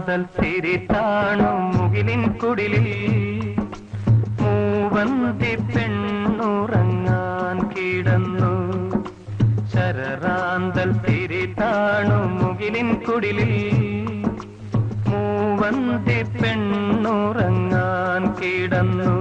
ശരറാന്തൽ തിരിത്താണു മുകിലിൻ കുടിലിൽ മൂവന്തി പെണ്ണുറങ്ങാൻ കിടന്നു. ശരറാന്തൽ തിരിത്താണു മുകിലിൻ കുടിലിൽ മൂവന്തി പെണ്ണുറങ്ങാൻ കിടന്നു.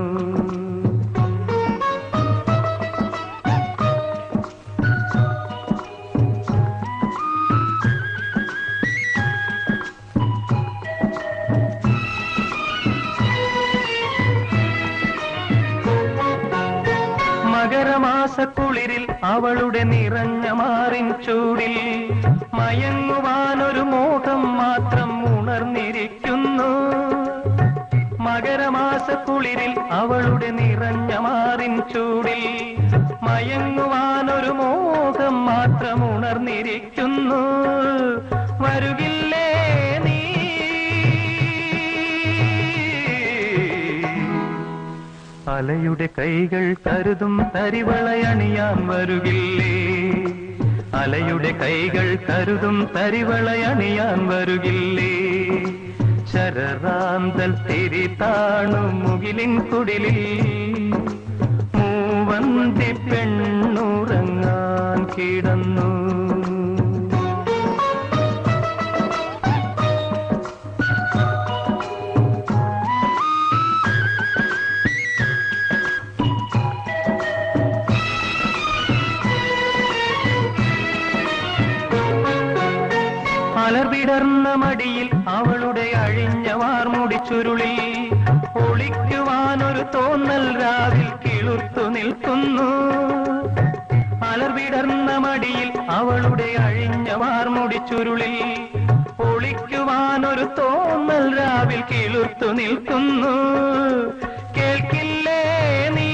മകരമാസക്കുളിരിൽ അവളുടെ നിറഞ്ഞ മാറിൻ ചൂടിൽ മയങ്ങുവാനൊരു മോഹം മാത്രം ഉണർന്നിരിക്കുന്നു. മകരമാസക്കുളിരിൽ അവളുടെ നിറഞ്ഞ മാറിൻ ചൂടിൽ മയങ്ങുവാനൊരു മോഹം മാത്രം ഉണർന്നിരിക്കുന്നു. വരുകില്ലേ നീ? അലയുടെ കൈകൾ കരുതും തരിവളയണിയാൻ വരുകില്ലേ? അലയുടെ കൈകൾ കരുതും തരിവളയണിയാൻ വരുകില്ലേ? ശരറാന്തൽ തിരിത്താണു മുകിലിൻ കുടിലിൽ മൂവന്തി പെണ്ണുറങ്ങാൻ കിടന്നു. മലർവിടർന്ന മടിയിൽ അവളുടെ അഴിഞ്ഞ വാർമുടി ചുരുളിൽ ഒളിക്കുവാനൊരു തോന്നൽ രാവിൽ കിളുർത്തു നിൽക്കുന്നു. മലർവിടർന്ന മടിയിൽ അവളുടെ അഴിഞ്ഞ വാർമുടി ചുരുളിൽ ഒളിക്കുവാനൊരു തോന്നൽ രാവിൽ കിളുർത്തു നിൽക്കുന്നു. കേൾക്കില്ലേ നീ?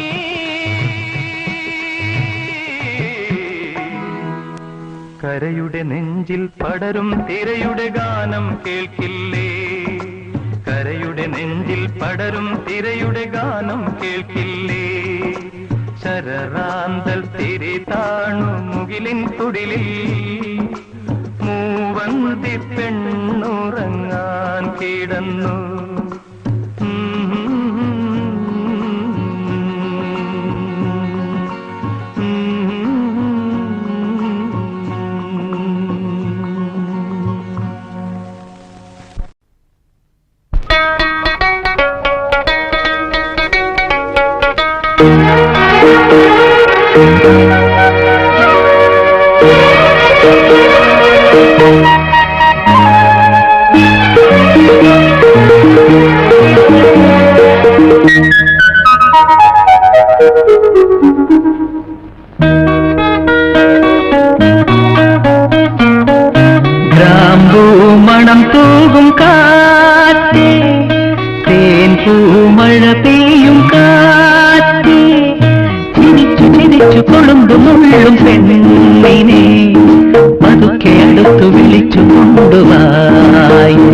കരയുടെ നെഞ്ചിൽ പടരും തിരയുടെ ഗാനം കേൾക്കില്ലേ? കരയുടെ നെഞ്ചിൽ പടരും തിരയുടെ ഗാനം കേൾക്കില്ലേ? ശരറാന്തൽ തിരിതാണു മുകിലിൻ കുടിലിൽ മൂവന്തി പെണ്ണുറങ്ങാൻ കിടന്നു. ഗ്രാമ്പൂമണം തൂകും കാറ്റേ, തേൻ പൂമഴ പെയ്യും കാറ്റേ, ചിരിച്ചു ചിരിച്ചു കൊളുന്തും മുള്ളും പെണ്ണിനെ പതുക്കെ അടുത്തു വിളിച്ചു കൊണ്ടുവായു.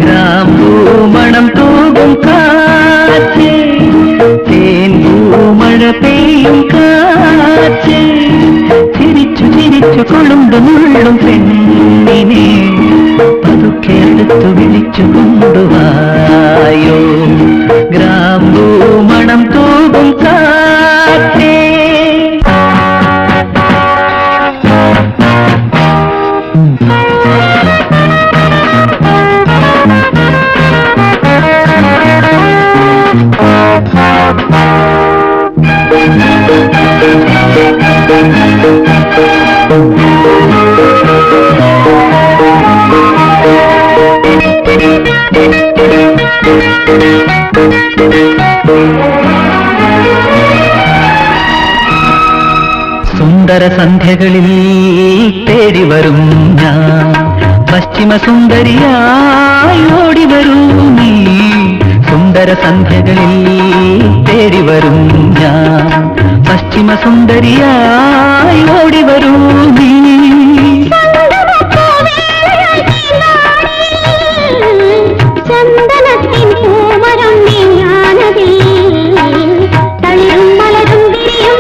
ഗ്രാമ്പൂമണം തൂകും കാറ്റേ, തേൻ പൂമഴ പെയ്യും കാറ്റേ, ചിരിച്ചു ചിരിച്ചു കൊളുന്തും മുള്ളും പെണ്ണിനെ പതുക്കെ അടുത്തു വിളിച്ചു കൊണ്ടുവായോ. ഗ്രാമ്പൂമണം തൂകും കാറ്റേ. സുന്ദര സന്ധ്യകളിൽ തേടി വരും ഞാൻ, പശ്ചിമ സുന്ദരിയായി ഓടി വരൂ നീ. സുന്ദര സന്ധ്യകളിൽ തേടി വരും ഞാൻ, പശ്ചിമ സുന്ദരിയായി ഓടി വരൂ നീ. ചന്ദനത്തിൻ പൂമരം നീയാനതിൽ തളിരും മലരും വിരിയും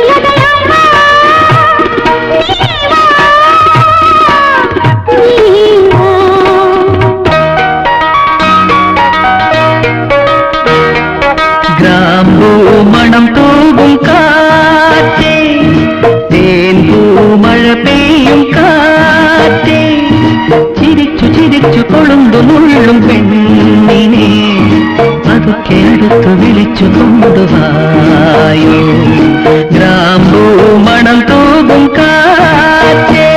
കൊളുന്തു മുള്ളും പെണ്ണിനെ പതുക്കെ അടുത്തു വിളിച്ചു കൊണ്ടുവായോ ഗ്രാമ്പൂ മണം തൂകും കാറ്റേ.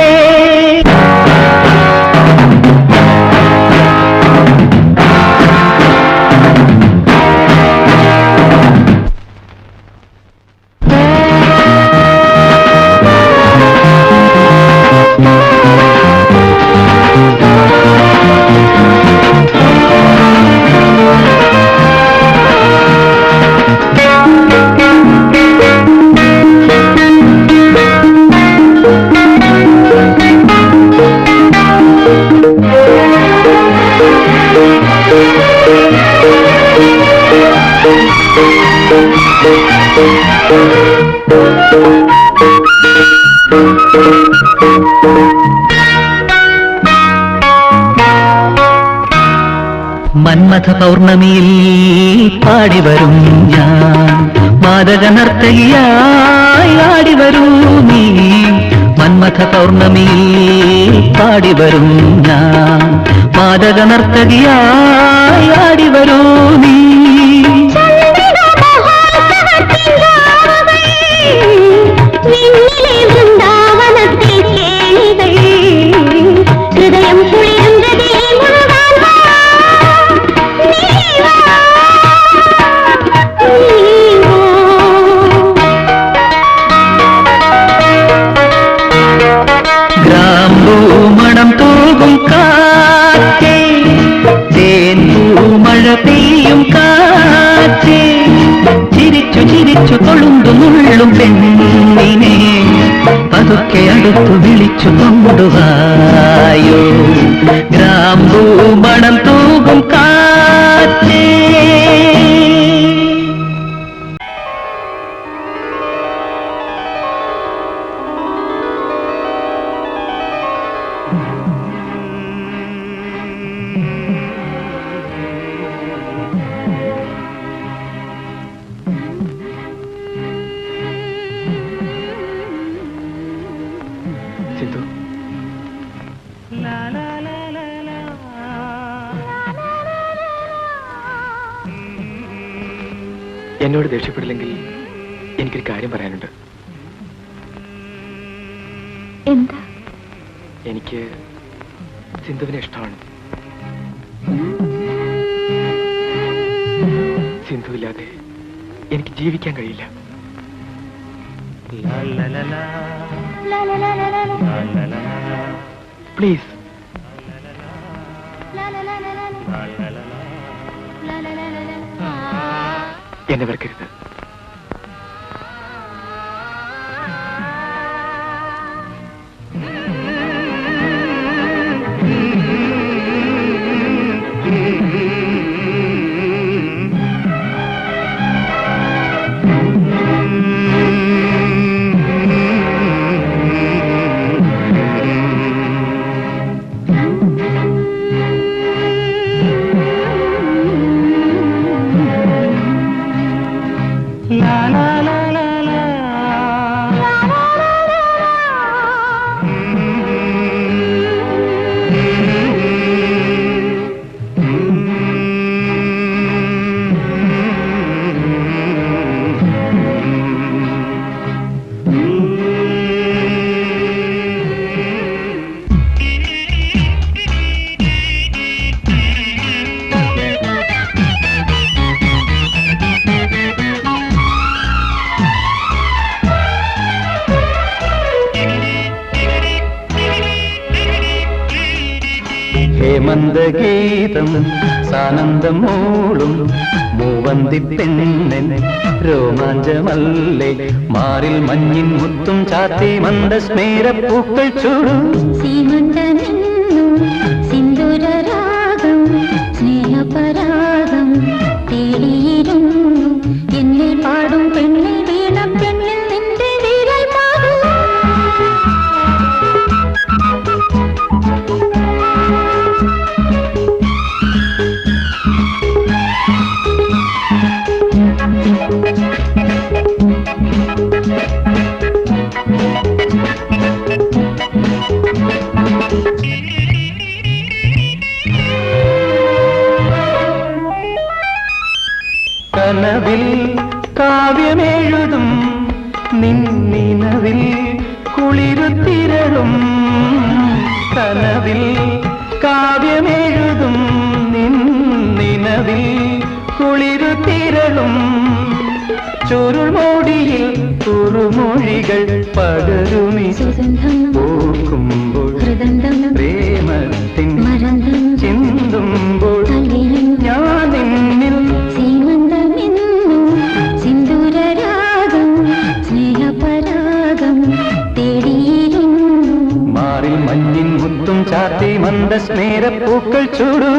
മന്മഥ പൗർണമിയിൽ പാടിവരും ഞാൻ മാദക നർത്തകിയായി ആടിവരൂ നീ. മന്മഥ പൗർണമിയിൽ പാടിവരും ഞാൻ മാദക നർത്തകിയായി ആടിവരൂ നീ. മണം തൂകും കാറ്റേ തേൻപൂമഴ പെയ്യും കാറ്റേ ചിരിച്ചു ചിരിച്ചു കൊളുന്തു മുള്ളും പെണ്ണിനെ പതുക്കെ അടുത്തു വിളിച്ചു കൊണ്ടുവായോ ഗ്രാമ്പൂ മണം തൂകും കാറ്റേ. എന്നോട് ദേഷ്യപ്പെടില്ലെങ്കിൽ എനിക്കൊരു കാര്യം പറയാനുണ്ട്. എന്താ? എനിക്ക് സിന്ധുവിനെ ഇഷ്ടമാണ്. സിന്ധുവില്ലാതെ എനിക്ക് ജീവിക്കാൻ കഴിയില്ല. പ്ലീസ് എന്നെ വെറുക്കരുത്. ഹേമന്തഗീതം സാനന്ദം മൂളും മൂവന്തി പെണ്ണൻ രോമാഞ്ചമല്ലേ മാറിൽ മഞ്ഞിൻ മുത്തും ചാത്തി മന്ദസ്മേര പൂക്കൾ ചൂടും സിന്ദൂരരാഗം സ്നേഹപരാഗം തേടിയിരുന്നു എന്നിൽ പാടും പെണ്ണിൽ വീണ പെണ്ണിൽ നിന്റെ വീരൽ പാടും. കനവിൽ കാവ്യമെഴുതും നിന്നവിൽ കുളിരു തിരളും ചുരുൾമോടിയിൽ കുറുമൊഴികൾ പകരുമി പൂക്കുമ്പോൾ പ്രേമത്തിൻ ചിന്തുമ്പോൾ ഞാൻ എന്നിൽ മാറിൽ മഞ്ഞിൻ മുത്തും ചാത്തി മന്ദസ്മേരപ്പൂക്കൾ ചൂടു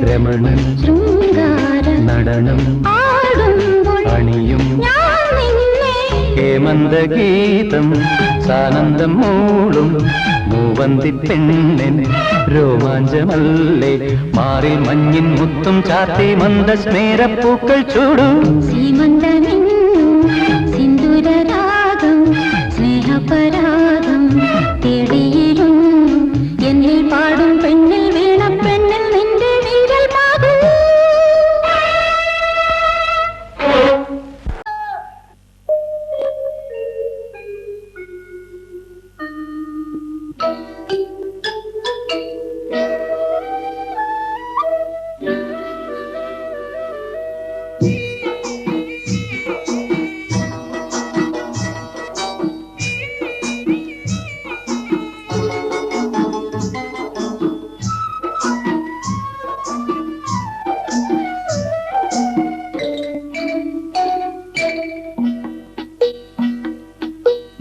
രമണൻ നടനം അണിയും ഹേമന്തഗീതം സാനന്ദം മൂളും മൂവന്തി പെണ്ണൻ രോമാഞ്ചമല്ലേ മാറിൽ മഞ്ഞിൻ മുത്തും ചാത്തി മന്ദസ്മേരപ്പൂക്കൾ ചൂടും സിന്ദൂരരാഗം സ്നേഹപരാഗം തേടിയിരുന്നു എന്നിൽ പാടും പെണ്ണിൽ വീണ പെണ്ണിൽ നിന്റെ വീരൽ പാകും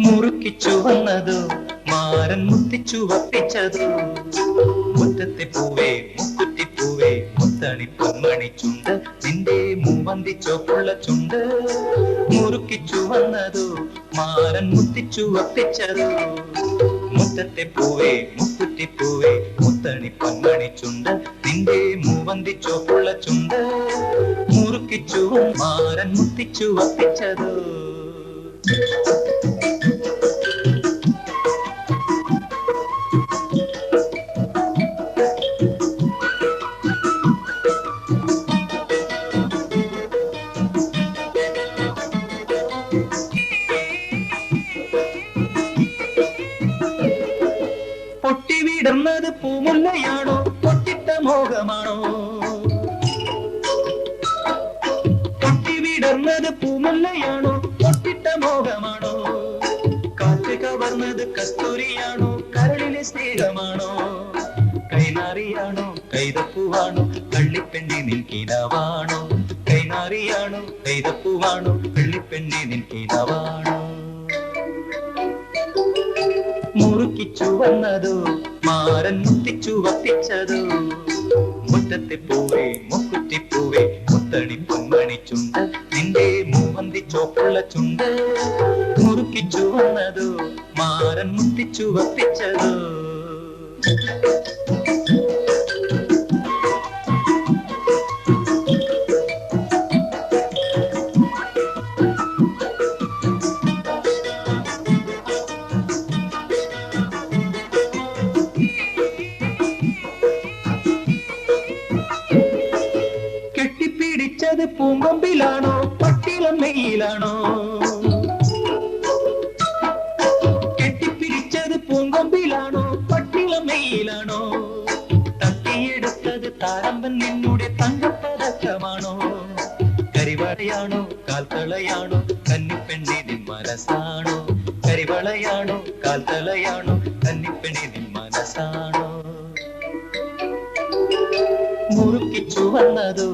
മുറുക്കിച്ചു വന്നതോ മാരൻ മുത്തിച്ചു വപ്പിച്ചതോ മുറ്റത്തെ പൂവേ മുക്കുറ്റിപ്പൂവേ മുത്തണി പൊന്മണി ചുണ്ട് നിന്റെ മൂവന്തി ചോപ്പുള്ള ചുണ്ട് മുറുക്കിച്ചു വന്നതോ മാരൻ മുത്തിച്ചു വപ്പിച്ചതോ മുറ്റത്തെ പൂവേ മുക്കുറ്റിപ്പൂവേ മുത്തണി പൊന്മണി ചുണ്ട് നിന്റെ മൂവന്തി ചോപ്പുള്ള ചുണ്ട് മുറുക്കിച്ചു മാരൻ മുത്തിച്ചു വപ്പിച്ചതോ പൊട്ടിവിടുന്നത് പൂമുല്ലയാണോ പൊട്ടിട്ട മോഹമാണോ പൊട്ടിവിടുന്നത് പൂമുല്ലയാണോ പൊട്ടിട്ട മോഹമാണോ കാറ്റ് കവർന്നത് കസ്തൂരിയാണോ കരളിലെ സ്നേഹമാണോ കൈനാറിയാണോ കൈതപ്പൂവാണോ കള്ളിപ്പെണ്ണി നിൻകിനാവാണോ കൈനാറിയാണോ കൈതപ്പൂവാണോ കള്ളിപ്പെണ്ണി നിൻകിനാവാണോ മുറുക്കിച്ചു വന്നതോ മാരൻ മുത്തിച്ചു വപ്പിച്ചതോ മുറ്റത്തെ പൂവേ മുക്കുറ്റിപ്പൂവേ മുത്തണി പൊന്മണി ചുണ്ട് നിന്റെ മൂവന്തി ചോപ്പുള്ള ചുണ്ട് മുറുക്കിച്ചു വന്നതോ മാരൻ മുത്തിച്ചു വപ്പിച്ചതോ കെട്ടിപ്പിടിച്ചത് പൂങ്കൊമ്പിലാണോ പട്ടിളമ്മയിലാണോ കെട്ടിപ്പിടിച്ചത് പൂങ്കൊമ്പിലാണോ പട്ടിളമ്മയിലാണോ തട്ടിയെടുത്തത് താരമ്പൻ നിന്നുടെ തങ്കപ്പതക്കമാണോ കരിവാടയാണോ കാൽത്തളയാണോ കന്നിപ്പെണ്ണിൻ മനസ്സാണോ കരിവളയാണോ കാൽത്തലയാണോ കന്നിപ്പെണ്ണി നിൻ മനസ്സാണോ മുറുക്കിച്ചു വന്നതോ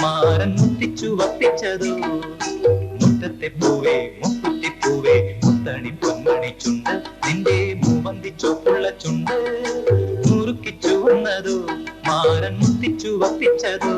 മാരൻ മുത്തിച്ചു വപ്പിച്ചതോ മുറ്റത്തെ പൂവേ മുക്കുറ്റിപ്പൂവേ മുത്തണി പൊന്മണി ചുണ്ട് നിന്റെ മൂവന്തിച്ചോപ്പുള്ള ചുണ്ട് മുറുക്കിച്ചു വന്നതോ മാരൻ മുത്തിച്ചു വപ്പിച്ചതോ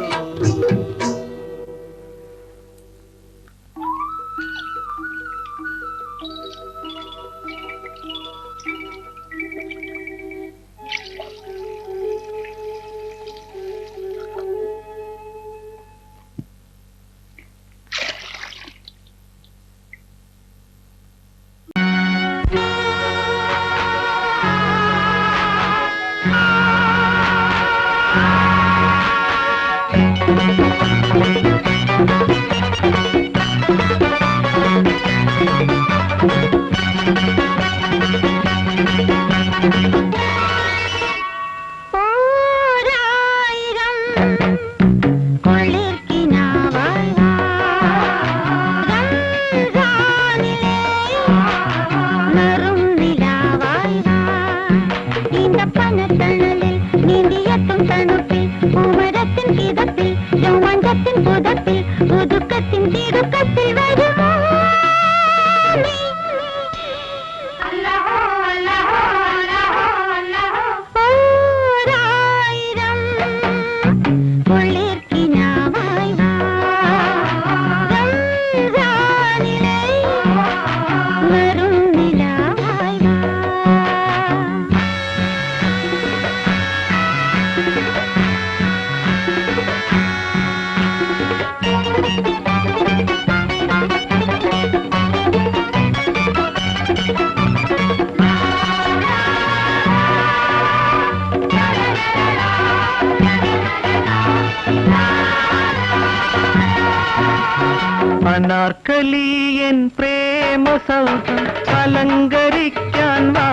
അനാർക്കലിയൻ പ്രേമ സൗധം അലങ്കരിക്കാൻ വാ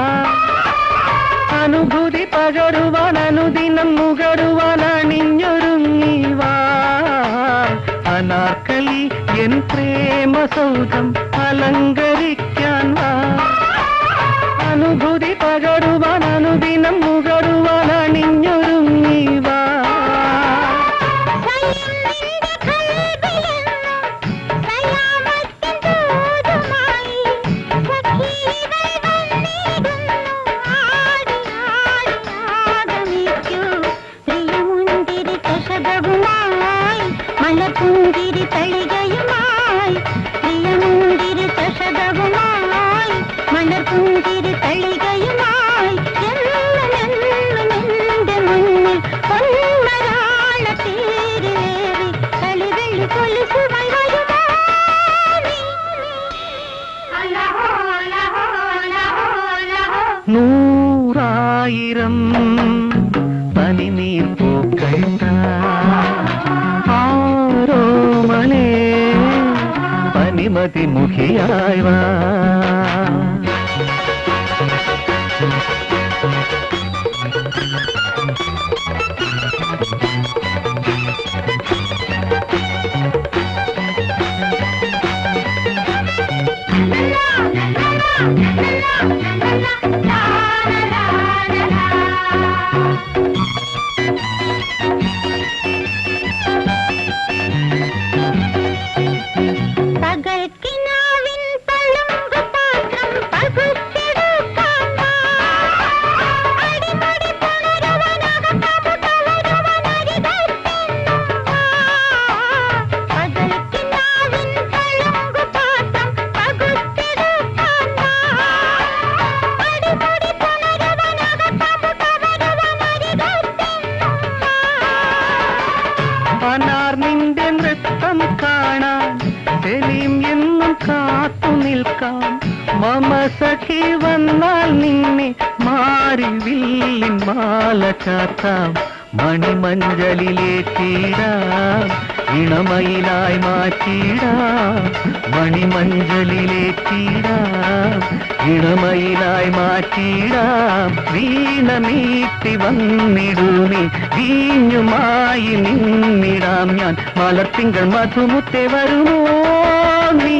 അനുഭൂതി പകരുവാൻ അനുദിനം മുകരുവാൻ അണിഞ്ഞൊരുങ്ങി വാ അനാർക്കലി എൻ പ്രേമ സൗധം അലങ്കരിക്കാൻ വാ അനുഭൂതി പകരുവാൻ അനുദിനം മുകരുവാൻ അണിഞ്ഞൊരുങ്ങി വാ മലപ്പുഞ്ചിരി തളികയുമായി പ്രിയമുന്തിരി ചഷകവുമായി മലപ്പുഞ്ചിരി തളികയുമായി എന്റെ മുന്നിൽ പൊന്മരാള തേരേറി കളിവെള്ളി കൊലുസുമായി നൂറായിരം പനിനീർ പൂക്കൾ ആരോമലേ പനിമതി മുഖിയായി വാ നിന്റെ നൃത്തം കാണാൻ സെലീം എന്നും കാത്തു നിൽക്കാം മമ സഖി വന്നാൽ നിന്നെ മാറി വില്ലിൻ മാല ചാത്താം മണിമഞ്ചലിലേറ്റിടാം ഇണമയിലായി മാറ്റിടാം മണിമഞ്ചലിലേറ്റിടാം ഇണമയിലായി മാറ്റിടാം വീണ മീട്ടി വന്നിടൂമേ വീഞ്ഞുമായി നിന്നിടാം ഞാൻ മലർത്തിങ്കൾ മധുമുത്തെ വരുമോ നീ